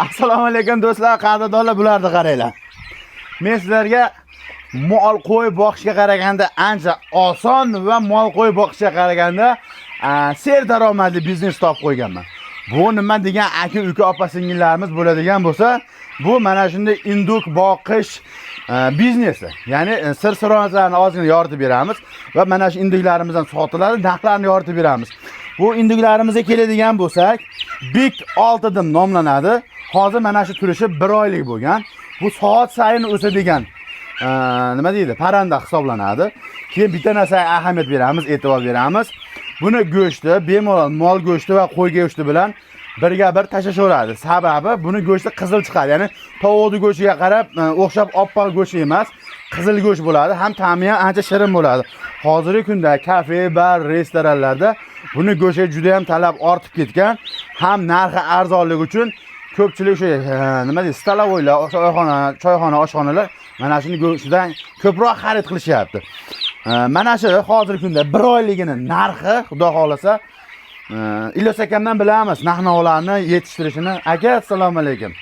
Assalomu alaykum do'stlar, qadrdonlar, bularni qaranglar. Men sizlarga mol qo'y boqishga qaraganda ancha oson va mol qo'y boqishga qaraganda ser daromadli biznes topib qo'yganman. Bu nima degan aka-uka opa-singillarimiz bo'ladigan bo'lsa, bu mana shunday induk boqish biznesi. Ya'ni sir-sirozlarni ozgina yoritib beramiz va mana shu induklarimizdan sotiladi, narxlarni yoritib beramiz. Bu induklarimizga keladigan bo'lsak, Big 6 dim nomlanadi. Hozir mana shu turishi 1 oylik bo'lgan. Bu soat sayin o'sadigan nima deydi? Parranda hisoblanadi. Keyin bitta narsaga ahamiyat beramiz, e'tibor beramiz. Buni go'shti, bemalol mol go'shti va qo'y go'shti bilan birga bir tashlashadi. Sababi buni go'shti qizil chiqadi. Ya'ni tovuqni go'shtiga qarab o'xshab oppoq go'sht emas, qizil go'sht bo'ladi. Ham ta'mi ham ancha shirin bo'ladi. Hozirgi kunda kafe, bar, restoranlarda buni go'shtiga juda ham talab ortib ketgan. Ham narxi arzonligi uchun ko'pchilik o'sha nima deydi, stalovoylar, choyxona, oshxonalar mana shuni go'shtidan ko'proq xarid qilishyapti. Mana shu hozirgi kunda 1 oyligini narxi, xudo xolasa, Ilyos akamdan bilamiz narx-navolarni yetishtirishini. Aka, assalomu alaykum.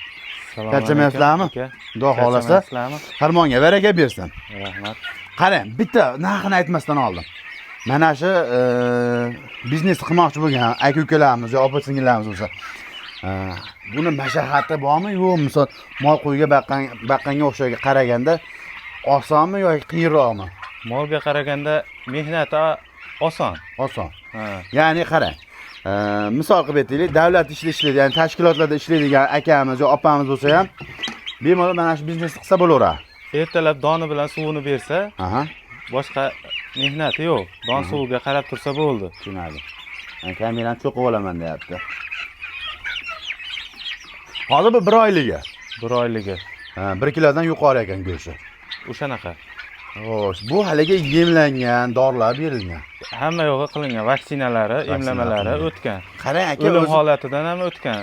Qanchamayapsizlarmi? Xudo xolasa, farmonga baraka bersin. Rahmat. Qarang, bitta narxini aytmasdan oldin. Mana shu biznes qilmoqchi bo'lgan aka-ukalarimiz yoki opa-singillarimiz bo'lsa, buni mashaqqati bormi yo'q? Misol mol qo'yga baqqanga o'xshayga qaraganda osonmi yoki qiyinroqmi? Molga qaraganda mehnati oson. Oson. Ya'ni qarang. Misol qilib aytaylik, davlat ishlaydi, ya'ni tashkilotlarda ishlaydigan akamiz yoki opamiz bo'lsa ham bemalol mana shu biznesni qilsa bo'laveradi. Ertalab doni bilan suvini bersa, boshqa mehnati yo'q. Don suviga qarab tursa bo'ldi. Tushunadi. Men kamerani cho'qib olaman deyapti. Hozir bu 1 oyligi. 1 oyligi. 1 kilodan yuqori ekan go'shti. O'shanaqa. Xo'sh, bu haliga yemlangan, dorilar berilgan. Hamma yo'g'i qilingan, vaksinalari, emlamalari o'tgan. Qarang aka, o'lim holatidan ham o'tgan.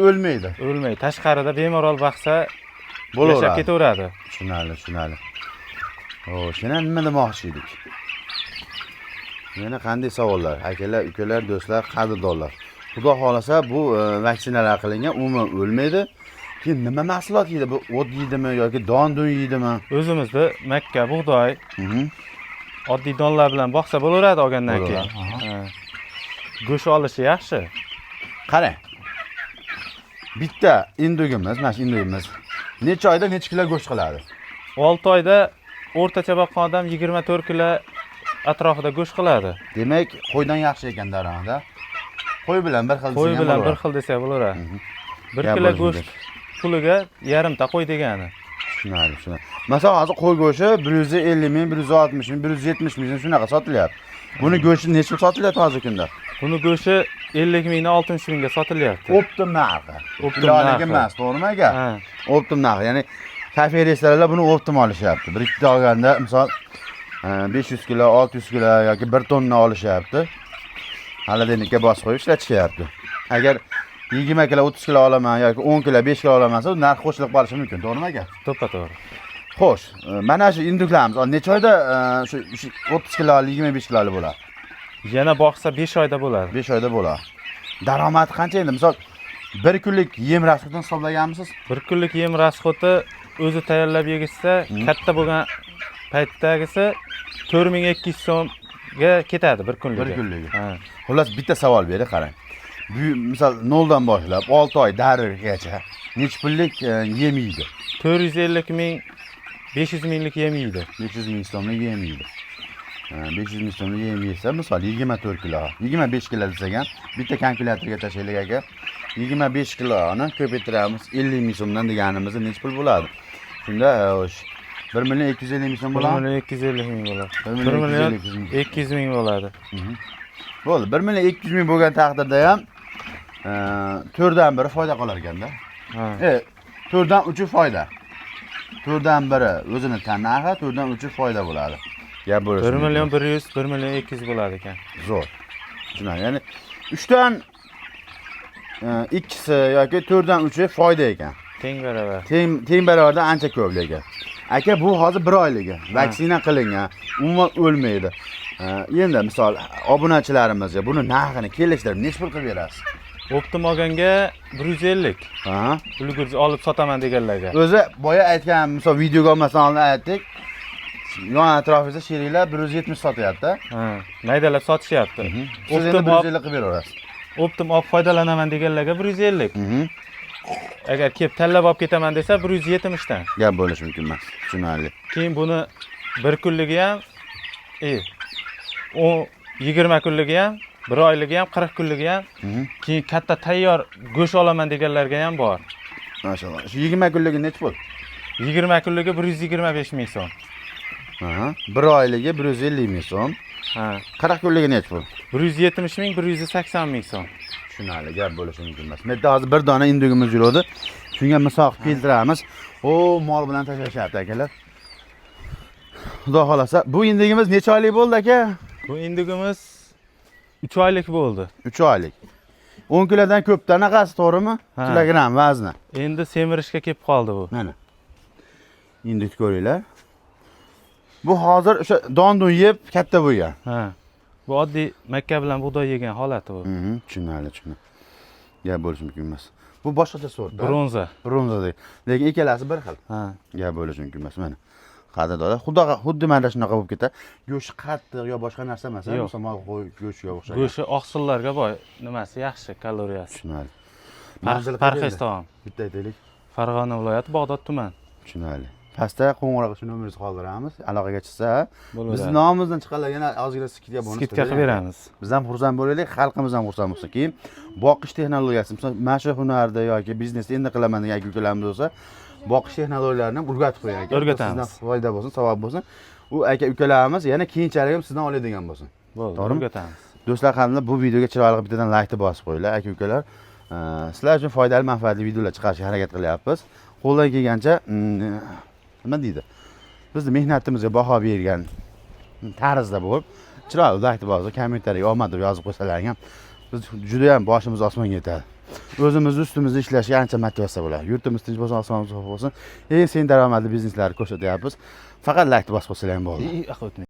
O'lmaydi. O'lmaydi. Tashqarida bemalol baqsa bo'laveradi. Yashab ketaveradi. Tushunali. Xo'sh, yana nima demoqchi edik? Yana qanday savollar? Akalar, ukalar, do'stlar, qadrdonlar. Xudo xolasa bu vaksinalar qilingan, umuman o'lmaydi. Keyin nima mahsulot yeydi? Bu o't yeydimi yoki don yeydimi? O'zimizda makka, bug'doy, oddiy donlar bilan boqsa bo'laveradi olgandan keyin. Go'sht olishi yaxshi. Qarang. Bitta indugimiz, mana shu indugimiz necha oyda necha kilo go'sht qiladi? 6 oyda o'rtacha boqqan odam 24 kilo atrofida go'sht qiladi. Demak, qo'ydan yaxshi ekan daromada. Qo'y bilan bir xil desa, qo'y bilan bir xil desa bo'laveradi. 1 kilo go'sht puliga yarimta qo'y degani. Tushunadi. Masalan, hozir qo'y go'shti 150 ming, 160 ming, 170 ming shunaqa sotilyapti. Buni go'shti necha sotilyapti hozirgi kunda? Buni go'shti 50 mingdan 60 mingga sotilyapti. Optim narxi. Optimligi emas, to'g'rimi aka? Optim narxi. Ya'ni kafe restoranlar buni optim olishyapti. Bir ikkita olganda, misol 500 kilo, 600 kilo yoki 1 tonna olishyapti. Xolodilnikka bosib qo'yib ishlatishyapti. Agar 20 kilo, 30 kilo olaman yoki 10 kilo, 5 kilo olamansa, narx qo'shilib qolishi mumkin, to'g'rimi aka? To'ppa-to'g'ri. Xo'sh, mana shu induklarimiz necha oyda shu 30 kilo, 25 kiloli bo'ladi? Yana boqsa 5 oyda bo'ladi. 5 oyda bo'ladi. Daromad qancha endi? Misol 1 kunlik yem rasxodini hisoblaganmisiz? 1 kunlik yem rasxodi o'zi tayyorlab yegizsa, katta bo'lgan paytdagisi 4200 so'mga ketadi 1 kunlik. 1 kunlik. Xullas bitta savol bering, qarang. Bu misol 0 dan boshlab 6 oy darirgacha necha pullik yem yeydi? 450 ming, 500 minglik yem yeydi. 500 ming so'mlik yem yeydi. 500 ming so'mlik yem yesa, misol 24 kilo, 25 kilo desak ham, bitta kalkulyatorga tashlaylik aka. 25 kiloni ko'paytiramiz 50 ming so'mdan deganimiz necha pul bo'ladi? Shunda 1 million 250 ming so'm bo'ladi. 1 million 250 ming bo'ladi. 1 million 200 ming bo'ladi. Bo'ldi. 1 million 200 ming bo'lgan taqdirda ham 4 dan 1 foyda qolar ekanda. 4 dan 3 foyda. 4 dan 1 o'zini tannarxi, 4 dan 3 foyda bo'ladi. Gap bo'lishi. 1 million 100, 1 million 200 bo'ladi ekan. Zo'r. Tushunadi. Ya'ni 3 dan 2si yoki 4 dan 3i foyda ekan. Teng baravar. Teng baravarda ancha ko'p lekin. Aka, bu hozir 1 oyligi. Vaksina qilingan, umuman o'lmaydi. Endi misol obunachilarimizga buni narxini kelishtirib necha pul qilib berasiz? Optim olganga 150. Ha. Ulgurji olib sotaman deganlarga. O'zi boya aytgan, misol videoga olmasdan oldin aytdik. Yon atrofingizda sheriklar 170 sotyapti. Ha, maydalab sotishyapti. Siz endi 150 qilib beraverasiz. Optim olib foydalanaman deganlarga 150. Agar kelib tanlab olib ketaman desa 170 dan. Gap bo'lishi mumkin emas. Tushunarli. Keyin buni 1 kunligi ham, 20 kunligi ham, 1 oyligi ham, 40 kunligi ham, keyin katta tayyor go'sht olaman deganlarga ham bor. Maşallah. Shu 20 kunligi necha pul? 20 kunligi 125 ming so'm. Ha, 1 oyligi 150 ming so'm. Ha, 40 kunligi necha pul? 170 ming, 180 ming so'm. Tushunarli, gap bo'lishi mumkin emas. Men hozir bir dona indugimiz yuradi. Shunga misol qilib keltiramiz. O, mol bilan tashlashyapti akalar. Xudo xolasa, bu indugimiz necha oylik bo'ldi aka? Bu indugimiz 3 oylik bo'ldi. 3 oylik. 10 kilodan ko'p qanaqasi, to'g'rimi? Ha. Kilogramm vazni. Endi semirishga kelib qoldi bu. Mana. Induk ko'ringlar. Bu hozir o'sha dondun yeb katta bo'lgan. Ha. Bu oddiy makka bilan bug'doy yegan holati bu. Tushunarli. Gap bo'lishi mumkin emas. Bu boshqacha sort. Bronza. Bronza deydi. Lekin ikkalasi bir xil. Ha. Gap bo'lishi mumkin emas. Mana. Qadrdonlar, xuddi mana shunaqa bo'lib ketadi. Go'sht qattiq yo boshqa narsa emas, misol qo'y go'shtga o'xshagan. Go'shti oqsillarga boy, nimasi yaxshi, kaloriyasi. Tushunarli. Parhez taom. Bitta aytaylik. Farg'ona viloyati Bag'dod tuman. Tushunarli. Pastda qo'ng'iroq uchun nomeringizni qoldiramiz. Aloqaga chiqsa, Bo'ladi. biz nomimizdan chiqqanlar yana ozgina skidga bonus Skidka qilib beramiz. Biz ham xursand bo'laylik, xalqimiz ham xursand bo'lsin. Keyin boqish texnologiyasi, misol mana shu hunarda yoki biznesda endi qilaman degan aka-ukalarimiz bo'lsa, boqish texnologiyalarini ham o'rgatib qo'ying aka. O'rgatamiz. Sizdan foyda bo'lsin, savob bo'lsin. U aka-ukalarimiz yana keyinchalik ham sizdan oladigan bo'lsin. Bo'ldi, To'g'rimi? o'rgatamiz. Do'stlar, qanday bu videoga chiroyli bittadan like bosib qo'yinglar aka-ukalar. Sizlar uchun foydali, manfaatli videolar chiqarishga harakat qilyapmiz. Qo'ldan kelgancha nima deydi? Bizni mehnatimizga baho bergan tarzda bo'lib, chiroyli like bosib, kommentariyaga omad deb yozib qo'ysalaring ham biz juda ham boshimiz osmonga yetadi. O'zimiz ustimizda ishlashga ancha motivatsiya bo'ladi. Yurtimiz tinch bo'lsin, osmonimiz sof bo'lsin. Eng sen daromadli bizneslarni ko'rsatyapmiz. Faqat like bosib qo'ysalaring bo'ldi.